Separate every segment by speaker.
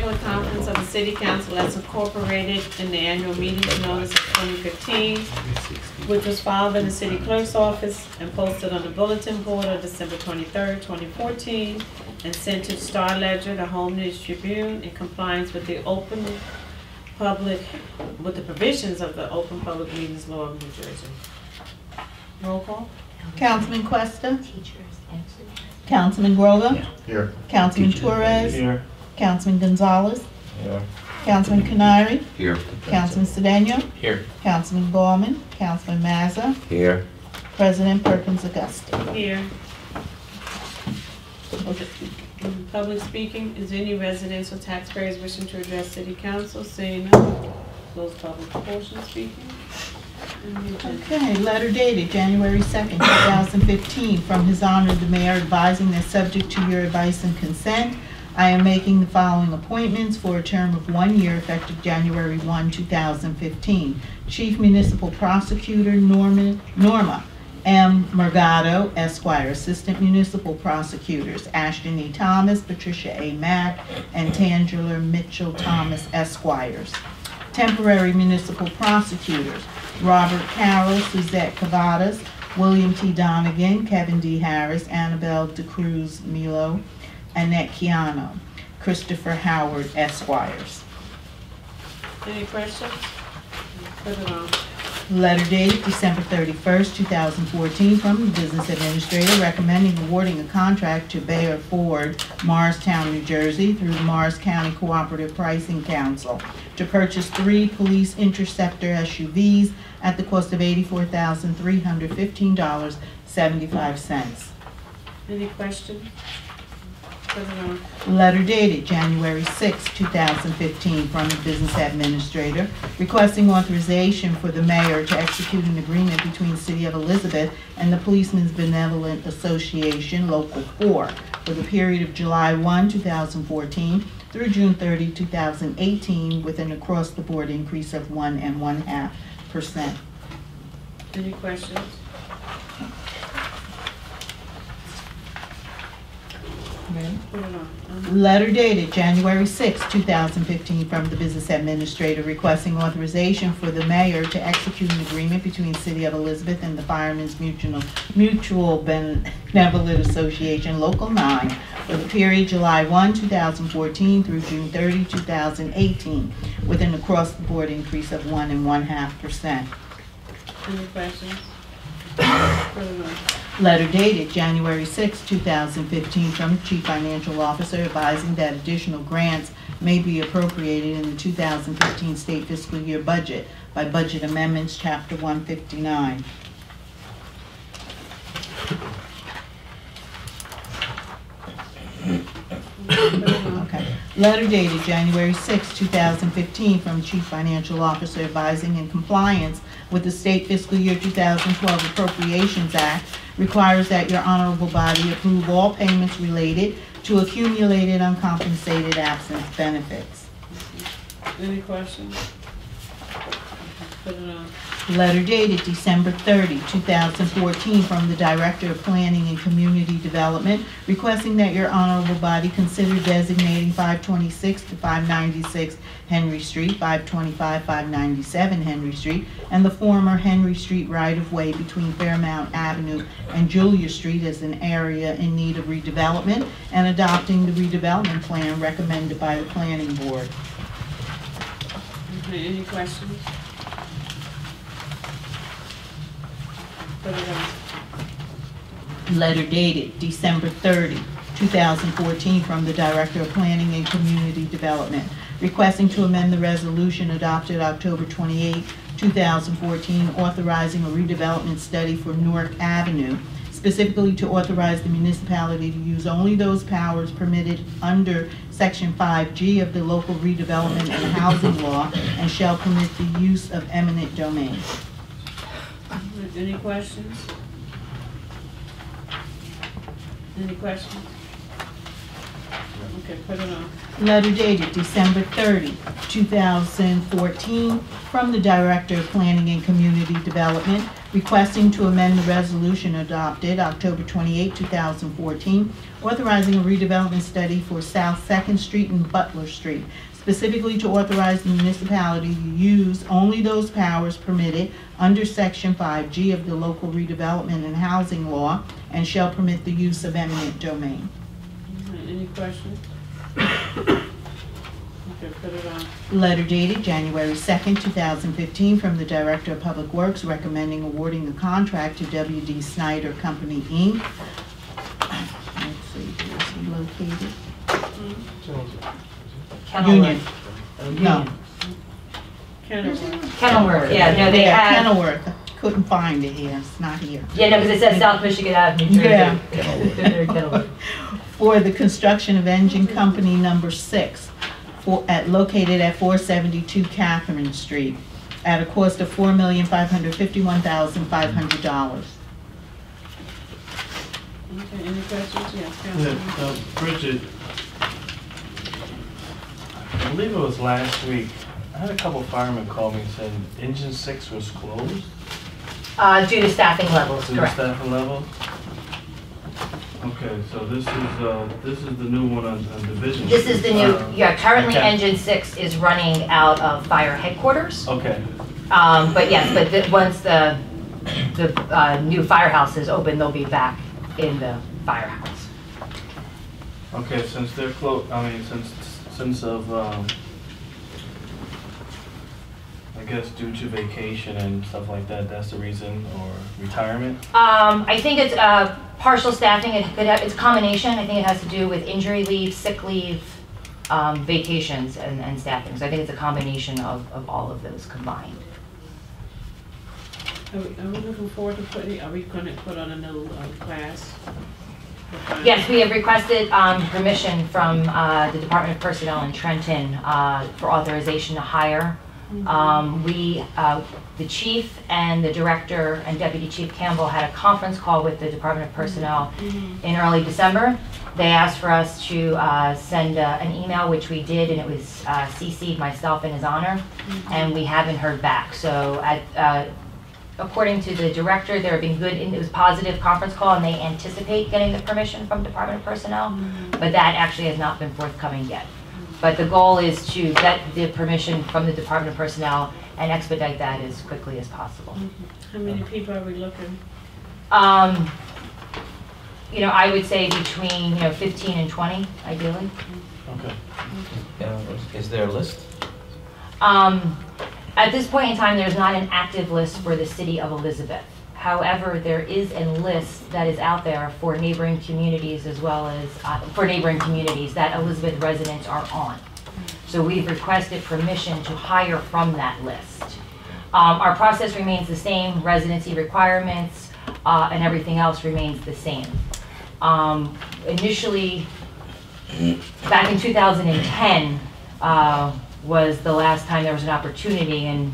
Speaker 1: Annual conference of the City Council as incorporated in the annual meetings notice of 2015, which was filed in the City Clerk's office and posted on the bulletin board on December 23rd, 2014, and sent to the Star Ledger, the Home News Tribune, in compliance with the provisions of the Open Public Meetings Law of New Jersey. Roll call.
Speaker 2: Councilman Questa. Councilman Grover.
Speaker 3: Here.
Speaker 2: Councilman Torres.
Speaker 3: Here.
Speaker 2: Councilman Gonzalez.
Speaker 3: Here.
Speaker 2: Councilman Canary.
Speaker 3: Here.
Speaker 2: Councilman Cedeno.
Speaker 3: Here.
Speaker 2: Councilman Ballman. Councilman Mazza.
Speaker 3: Here.
Speaker 2: President Perkins Augusta.
Speaker 1: Here. Public speaking. Is there any residents or taxpayers wishing to address City Council? Seeing none, close public portion speaking.
Speaker 2: Okay, letter dated January 2nd, 2015, from His Honor the Mayor, advising that subject to your advice and consent, I am making the following appointments for a term of 1 year effective January 1, 2015. Chief Municipal Prosecutor Norma M. Mergado, Esquire. Assistant Municipal Prosecutors Ashton E. Thomas, Patricia A. Mack, and Tangela Mitchell Thomas, Esquires. Temporary Municipal Prosecutors Robert Carroll, Suzette Cavadas, William T. Donegan, Kevin D. Harris, Annabelle DeCruz Milo, Annette Chiano. Christopher Howard, Esquires.
Speaker 1: Any questions? Put it on.
Speaker 2: Letter dated December 31st, 2014, from the Business Administrator recommending awarding a contract to Bayer Ford, Morristown, New Jersey, through the Morris County Cooperative Pricing Council to purchase 3 police interceptor SUVs at the cost of $84,315.75.
Speaker 1: Any questions? Put it on.
Speaker 2: Letter dated January 6, 2015, from the Business Administrator requesting authorization for the Mayor to execute an agreement between City of Elizabeth and the Policemen's Benevolent Association, Local 4, for the period of July 1, 2014 through June 30, 2018, with an across-the-board increase of 1.5%.
Speaker 1: Any questions? Put it on.
Speaker 2: Letter dated January 6, 2015, from the Business Administrator requesting authorization for the Mayor to execute an agreement between City of Elizabeth and the Firemen's Mutual Benevolent Association, Local 9, for the period July 1, 2014 through June 30, 2018, with an across-the-board increase of 1.5%.
Speaker 1: Any questions? Put it on.
Speaker 2: Letter dated January 6, 2015, from the Chief Financial Officer advising that additional grants may be appropriated in the 2015 state fiscal year budget by budget amendments, Chapter 159. Okay. Letter dated January 6, 2015, from the Chief Financial Officer advising in compliance with the State Fiscal Year 2012 Appropriations Act requires that your honorable body approve all payments related to accumulated uncompensated absence benefits.
Speaker 1: Any questions? Put it on.
Speaker 2: Letter dated December 30, 2014, from the Director of Planning and Community Development requesting that your honorable body consider designating 526 to 596 Henry Street, 525, 597 Henry Street, and the former Henry Street right-of-way between Fairmount Avenue and Julia Street as an area in need of redevelopment, and adopting the redevelopment plan recommended by the Planning Board.
Speaker 1: Okay, any questions? Put it on.
Speaker 2: Letter dated December 30, 2014, from the Director of Planning and Community Development requesting to amend the resolution adopted October 28, 2014, authorizing a redevelopment study for Newark Avenue, specifically to authorize the municipality to use only those powers permitted under Section 5G of the Local Redevelopment and Housing Law, and shall permit the use of eminent domain.
Speaker 1: Any questions? Any questions? Okay, put it on.
Speaker 2: Letter dated December 30, 2014, from the Director of Planning and Community Development requesting to amend the resolution adopted October 28, 2014, authorizing a redevelopment study for South 2nd Street and Butler Street, specifically to authorize the municipality to use only those powers permitted under Section 5G of the Local Redevelopment and Housing Law and shall permit the use of eminent domain.
Speaker 1: Any questions? Okay, put it on.
Speaker 2: Letter dated January 2nd, 2015, from the Director of Public Works recommending awarding the contract to W.D. Snyder Company, Inc. Let's see, where's he located? Union. No.
Speaker 1: Kenilworth.
Speaker 3: Yeah, no, they have,
Speaker 2: Kenilworth. Couldn't find it here. It's not here.
Speaker 3: yeah, no, because it says South Michigan Ave, New Jersey.
Speaker 2: Yeah.
Speaker 3: Kenilworth.
Speaker 2: For the construction of engine company number 6, located at 472 Catherine Street, at a cost of $4,551,500.
Speaker 1: Okay, any questions? Yes,
Speaker 4: Yeah,
Speaker 1: Councilman.
Speaker 4: Bridget, I believe it was last week, I had a couple firemen call me and said engine 6 was closed
Speaker 3: Due to staffing levels,
Speaker 4: to the
Speaker 3: correct.
Speaker 4: staffing level. Okay, so this is the new one on Division.
Speaker 3: This is the new, yeah, currently
Speaker 4: okay.
Speaker 3: engine 6 is running out of fire headquarters.
Speaker 4: Okay,
Speaker 3: But yes, but once the new firehouse is open, they'll be back in the firehouse.
Speaker 4: okay, since they're closed, I mean, since of, I guess due to vacation and stuff like that, that's the reason, or retirement?
Speaker 3: I think it's partial staffing. It's a combination. I think it has to do with injury leave, sick leave, vacations, and staffing. So I think it's a combination of all of those combined.
Speaker 1: Are we looking forward to are we gonna put on a new class?
Speaker 3: Yes, we have requested permission from the Department of Personnel in Trenton for authorization to hire. The chief and the director and Deputy Chief Campbell had a conference call with the Department of Personnel in early December. They asked for us to send an email, which we did, and it was CC'd myself in his honor, and we haven't heard back. So according to the director, there have been good, it was a positive conference call, and they anticipate getting the permission from Department of Personnel, but that actually has not been forthcoming yet. But the goal is to get the permission from the Department of Personnel and expedite that as quickly as possible.
Speaker 1: How many people are we looking?
Speaker 3: You know, I would say between, 15 and 20, ideally.
Speaker 4: Okay.
Speaker 5: Is there a list?
Speaker 3: At this point in time, there's not an active list for the city of Elizabeth. However, there is a list that is out there for neighboring communities as well as for neighboring communities that Elizabeth residents are on. So we've requested permission to hire from that list. Our process remains the same, residency requirements and everything else remains the same. Initially, back in 2010 was the last time there was an opportunity, and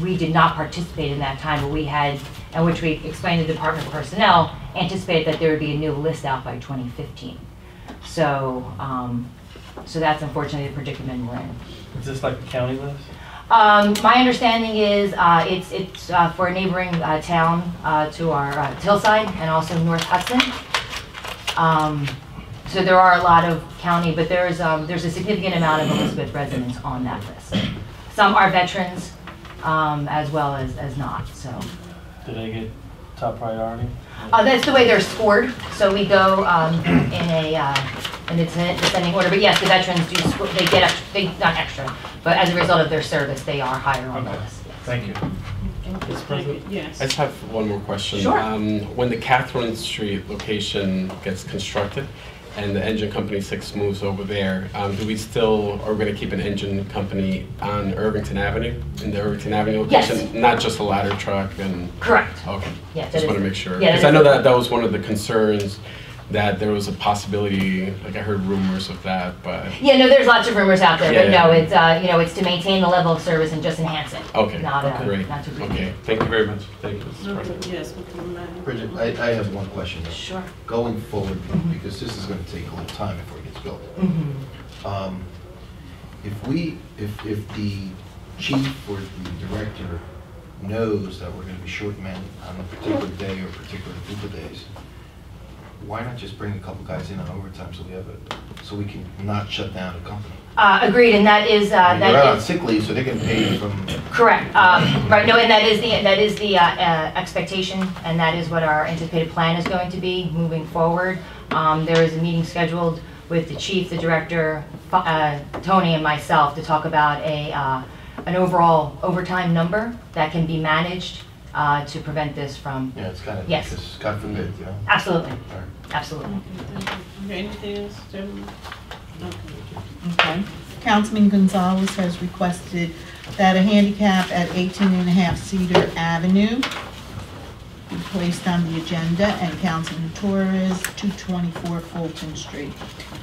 Speaker 3: we did not participate in that time, but we had, and which we explained to the Department of Personnel, anticipated that there would be a new list out by 2015. So, so that's unfortunately the predicament we're in.
Speaker 4: Is this like a county list?
Speaker 3: My understanding is it's for a neighboring town to our Hillside and also North Hudson. So there are a lot of county, but there's a significant amount of Elizabeth residents on that list. Some are veterans, as well as not. So.
Speaker 4: Do they get top priority?
Speaker 3: That's the way they're scored. So we go in a descending order. But yes, the veterans do. They get extra, not extra, but as a result of their service, they are higher on the list. Yes.
Speaker 4: Thank you.
Speaker 1: Mr. President? Yes.
Speaker 5: I just have one more question.
Speaker 3: Sure.
Speaker 5: When the Catherine Street location gets constructed and the engine company 6 moves over there, do we still, are we going to keep an engine company on Irvington Avenue, in the Irvington Avenue location?
Speaker 3: Yes.
Speaker 5: Not just a ladder truck and?
Speaker 3: Correct.
Speaker 5: Okay.
Speaker 3: Yeah,
Speaker 5: Just want to make sure.
Speaker 3: Yeah,
Speaker 5: Because I know that was one of the concerns that there was a possibility, like I heard rumors of that, but,
Speaker 3: Yeah, no, there's lots of rumors out there, but
Speaker 5: Yeah.
Speaker 3: no, it's, you know, it's to maintain the level of service and just enhance it.
Speaker 5: okay,
Speaker 3: Not,
Speaker 5: great.
Speaker 3: not to reduce.
Speaker 5: Okay, thank you very much. Thank you, Mrs.
Speaker 1: Okay,
Speaker 5: President.
Speaker 1: yes, we can remind.
Speaker 6: Bridget, I have one question.
Speaker 3: Sure.
Speaker 6: Going forward, because this is going to take a little time before it gets built. If the chief or the director knows that we're going to be short men on a particular day or a particular group of days, why not just bring a couple guys in on overtime so we can not shut down the company?
Speaker 3: Agreed, and that is,
Speaker 6: They're out
Speaker 3: that
Speaker 6: on
Speaker 3: is
Speaker 6: sick leave, so they can pay from.
Speaker 3: correct. Right, no, and that is the expectation, and that is what our anticipated plan is going to be moving forward. There is a meeting scheduled with the chief, the director, Tony, and myself to talk about an overall overtime number that can be managed to prevent this from.
Speaker 6: Yeah, it's kind of,
Speaker 3: Yes.
Speaker 6: because God forbid, you know.
Speaker 3: Absolutely,
Speaker 6: All right.
Speaker 3: absolutely.
Speaker 1: Okay, anything else, gentlemen?
Speaker 2: Okay. Councilman Gonzalez has requested that a handicap at 18.5 Cedar Avenue be placed on the agenda, and Councilman Torres, 224 Fulton Street.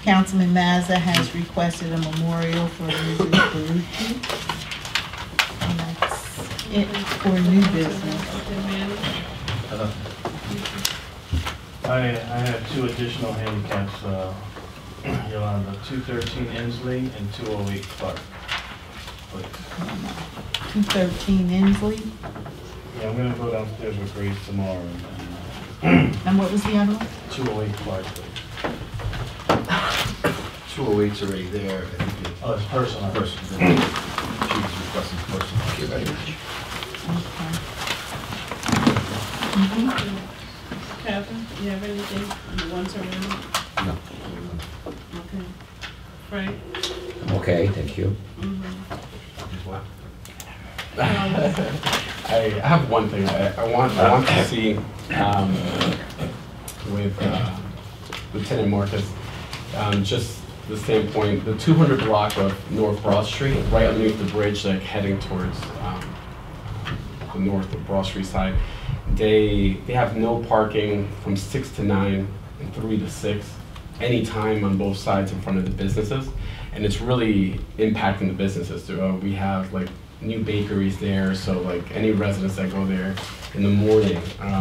Speaker 2: Councilman Mazza has requested a memorial for Mrs. Barucci. And that's it for new business.
Speaker 1: Okay, Manny?
Speaker 6: Uh,
Speaker 4: I have two additional handicaps, Yolanda, 213 Inslee and 208 Clark. Please.
Speaker 2: 213 Inslee.
Speaker 4: Yeah, I'm gonna go downstairs with Grace tomorrow.
Speaker 2: And what was the other one?
Speaker 4: 208 Clark, please.
Speaker 6: 208's already there. I think the
Speaker 4: Oh, it's personal.
Speaker 6: person, she's requesting personal. Okay, right.
Speaker 1: Catherine, you have anything? You want to remember?
Speaker 7: No.
Speaker 1: Okay. Frank?
Speaker 7: I'm okay, thank you.
Speaker 5: I have one thing. I want to see with Lieutenant Marcus, just the standpoint, the 200 block of North Broad Street, right underneath the bridge, like heading towards the north of Broad Street side. They have no parking from 6 to 9 and 3 to 6, anytime on both sides in front of the businesses, and it's really impacting the businesses. We have like new bakeries there, so like any residents that go there in the morning,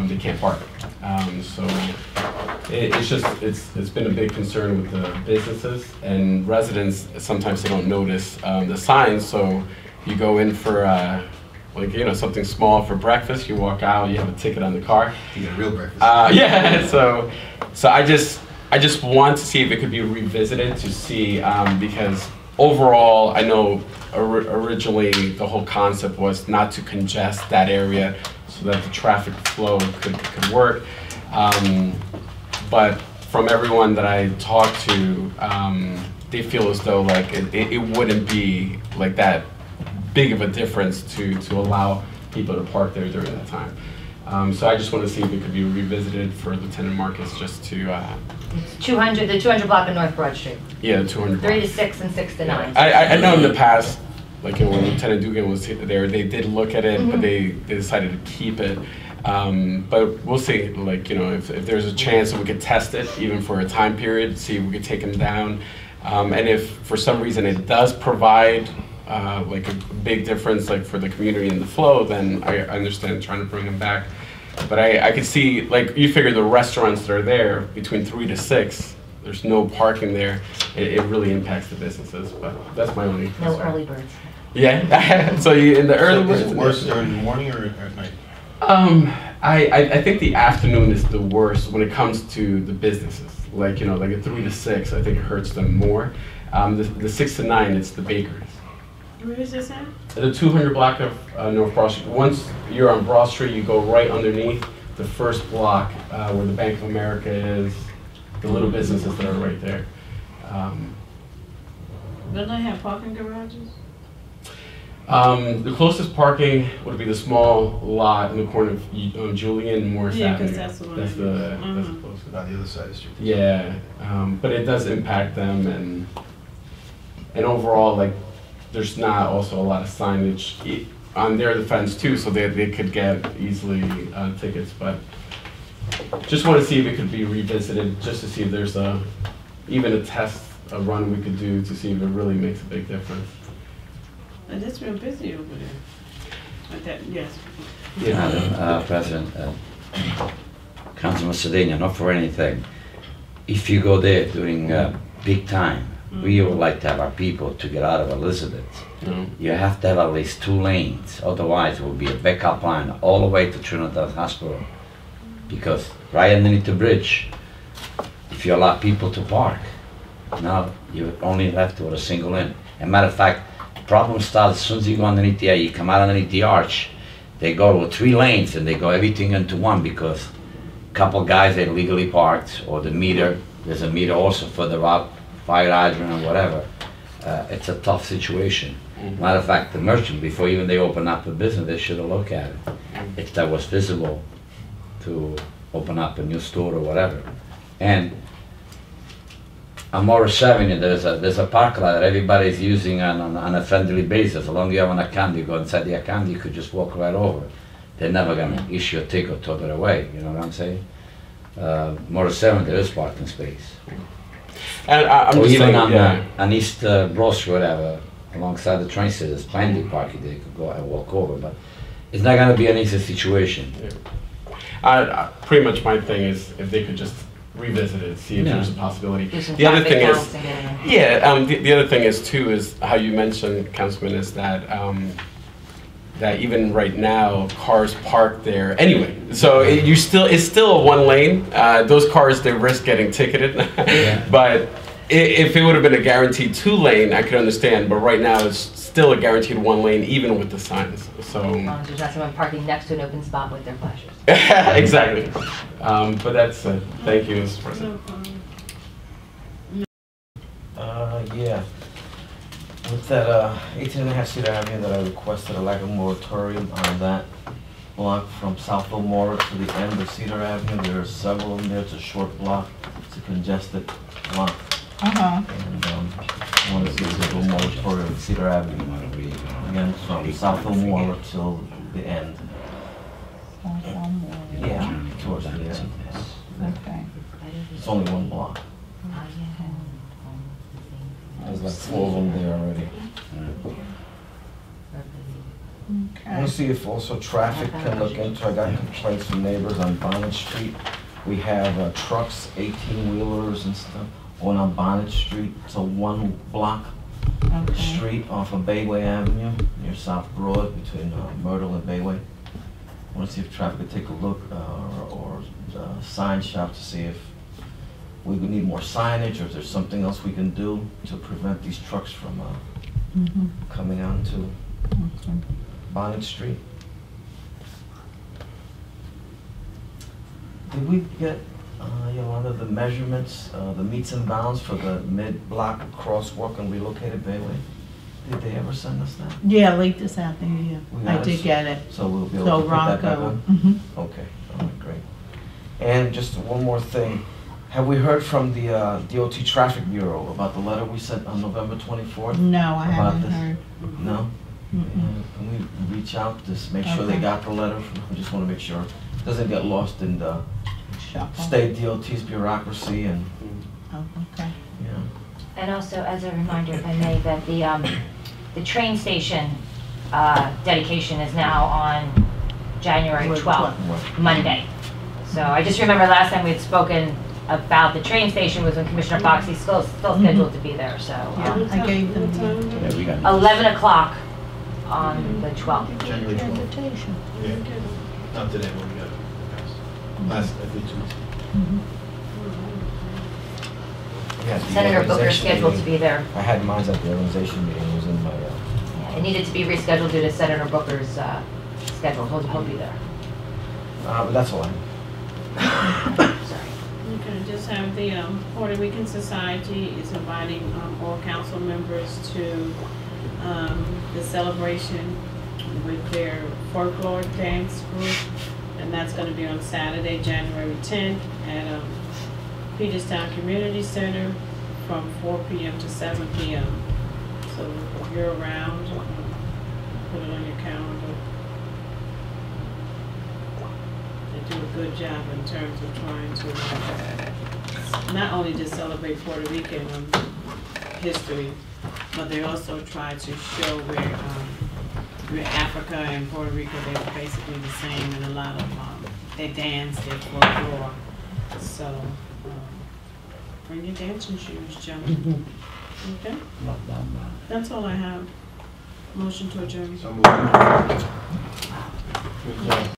Speaker 5: they can't park. So it's been a big concern with the businesses, and residents, sometimes they don't notice the signs, so you go in for like, you know, something small for breakfast, you walk out, you have a ticket on the car.
Speaker 6: You get a real breakfast.
Speaker 5: Yeah, so I just want to see if it could be revisited to see, because overall, I know originally the whole concept was not to congest that area so that the traffic flow could work. But from everyone that I talked to, they feel as though like it wouldn't be like that big of a difference to allow people to park there during that time. So I just want to see if it could be revisited for Lieutenant Marcus, just to,
Speaker 3: It's 200, the 200 block of North Broad Street,
Speaker 5: yeah, 200.
Speaker 3: 3 to 6 and 6 to 9.
Speaker 5: I know in the past, like when Lieutenant Dugan was there, they did look at it, but they decided to keep it. But we'll see, like, you know, if there's a chance that we could test it, even for a time period, see if we could take them down. And if for some reason it does provide like a big difference, like for the community and the flow, then I understand trying to bring them back. But I could see, like, you figure the restaurants that are there between 3 to 6, there's no parking there. It really impacts the businesses, but that's my only concern.
Speaker 3: No early birds.
Speaker 5: Yeah, so you in the early
Speaker 6: So is it
Speaker 5: birds-
Speaker 6: worse during the morning or at night?
Speaker 5: I think the afternoon is the worst when it comes to the businesses. Like, you know, like a 3 to 6, I think it hurts them more. The 6 to 9, it's the bakeries.
Speaker 1: Where is this at?
Speaker 5: The 200 block of North Broad Street. Once you're on Broad Street, you go right underneath the first block where the Bank of America is, the little businesses that are right there.
Speaker 1: Don't they have parking garages?
Speaker 5: The closest parking would be the small lot in the corner of Julian and Morris
Speaker 1: Yeah,
Speaker 5: Avenue.
Speaker 1: 'cause that's the one
Speaker 5: That's
Speaker 1: I
Speaker 5: the
Speaker 1: use.
Speaker 5: that's the
Speaker 1: Mhm.
Speaker 5: closest.
Speaker 6: On the other side of the street.
Speaker 5: Yeah, but it does impact them, and overall, like, there's not also a lot of signage on their defense too, so they could get easily tickets. But just want to see if it could be revisited, just to see if there's even a test, a run we could do to see if it really makes a big difference.
Speaker 1: And it's real busy over there. Like that, yes.
Speaker 7: Madam President, Councilman Sedania, not for anything. If you go there during peak time, we would like to have our people to get out of Elizabeth. You have to have at least 2 lanes, otherwise it will be a backup line all the way to Trinidad Hospital. Because right underneath the bridge, if you allow people to park, now you're only left with a single lane. As a matter of fact, the problem starts as soon as you go underneath there, you come out underneath the arch, they go to 3 lanes and they go everything into one because a couple guys they illegally parked, or the meter, there's a meter also further out, fire hydrant or whatever. It's a tough situation. Matter of fact, the merchant, before even they open up a business, they should have looked at it. If that was visible to open up a new store or whatever. And on Morris Avenue, there's a parking lot that everybody's using on a friendly basis. As long as you have an account, you go inside the account, you could just walk right over. They're never gonna issue a ticket or throw it away, you know what I'm saying? Morris Avenue, there is parking space.
Speaker 5: And I'm
Speaker 7: Or
Speaker 5: just
Speaker 7: even
Speaker 5: saying,
Speaker 7: on East Broad Street, whatever, alongside the train station, there's plenty of parking, they could go and walk over, but it's not gonna be an easy situation.
Speaker 5: pretty much my thing is if they could just revisit it, see if
Speaker 7: Yeah.
Speaker 5: there's a possibility.
Speaker 3: Do some
Speaker 5: The other
Speaker 3: traffic
Speaker 5: thing is,
Speaker 3: counts and get it in.
Speaker 5: the other thing is too is how you mentioned, Councilman, is that that even right now cars park there anyway. So it's still a 1 lane. Those cars, they risk getting ticketed. But if it would have been a guaranteed 2 lane, I could understand. But right now it's still a guaranteed 1 lane, even with the signs. So
Speaker 3: As long as there's not someone parking next to an open spot with their flashers.
Speaker 5: exactly. But that's thank you, Mr. President.
Speaker 8: Yeah. With that 18.5 Cedar Avenue that I requested, like a moratorium on that block from Southville Mora to the end of Cedar Avenue. There are several of them there. It's a short block. It's a congested block. And I want to see if there's a little moratorium on Cedar Avenue. Again, from Southville Mora till the end. Yeah, towards the end.
Speaker 2: Okay.
Speaker 8: It's only 1 block. There's like 4 of them there already. I want
Speaker 2: Okay.
Speaker 8: to see if also traffic can look into, I got complaints from neighbors on Bonnet Street. We have trucks, 18-wheelers and stuff, going on Bonnet Street. It's a 1 block
Speaker 2: Okay.
Speaker 8: street off of Bayway Avenue, near South Broad, between Myrtle and Bayway. I want to see if traffic could take a look, or sign shop to see if we would need more signage, or if there's something else we can do to prevent these trucks from coming onto Bonnet Street. Did we get, Yolanda, the measurements, the meets and bounds for the mid-block crosswalk and relocated Bayway? Did they ever send us that?
Speaker 2: Yeah, late this afternoon,
Speaker 8: We
Speaker 2: yeah. I
Speaker 8: got
Speaker 2: did
Speaker 8: it.
Speaker 2: get it.
Speaker 8: So we'll be able
Speaker 2: So
Speaker 8: to put that back
Speaker 2: Ronco,
Speaker 8: on? Okay, all right, great. And just one more thing. Have we heard from the DOT Traffic Bureau about the letter we sent on November 24th?
Speaker 2: No, I
Speaker 8: About
Speaker 2: haven't
Speaker 8: this?
Speaker 2: heard.
Speaker 8: No?
Speaker 2: Mm-mm.
Speaker 8: Can we reach out, just make sure they
Speaker 2: Okay.
Speaker 8: got the letter? I just want to make sure it doesn't get lost in the
Speaker 2: Shuffle.
Speaker 8: state DOT's bureaucracy and,
Speaker 2: Oh, okay.
Speaker 8: you know.
Speaker 3: And also, as a reminder, if I may, that the train station dedication is now on January 12th, Monday. So I just remember last time we had spoken about the train station was when Commissioner Foxy's still scheduled to be there, so.
Speaker 2: Yeah, I gave them
Speaker 7: Yeah, we got
Speaker 3: 11 o'clock on the 12th.
Speaker 6: January 12th.
Speaker 2: invitation.
Speaker 4: Yeah. Not today, but we got it. Last, I think, 2 weeks.
Speaker 8: Yeah, the
Speaker 3: Senator Booker
Speaker 8: organization
Speaker 3: scheduled to
Speaker 8: meeting.
Speaker 3: be there.
Speaker 8: I had mine at the organization meeting, it was in my,
Speaker 3: Yeah, it needed to be rescheduled due to Senator Booker's schedule. He'll be there.
Speaker 8: but that's all I have.
Speaker 3: Sorry.
Speaker 1: Okay, just have the Puerto Rican Society is inviting all council members to the celebration with their folklore dance group, and that's going to be on Saturday, January 10th at Peterstown Community Center from 4 p.m. to 7 p.m. So if you're around, put it on your calendar. And do a good job in terms of trying to not only just celebrate Puerto Rican history, but they also try to show where Africa and Puerto Rico, they were basically the same in a lot of, they dance, their folklore. So, bring your dancing shoes, gentlemen. Okay? That's all I have. Motion to adjourn.
Speaker 6: So moved.
Speaker 4: Good job.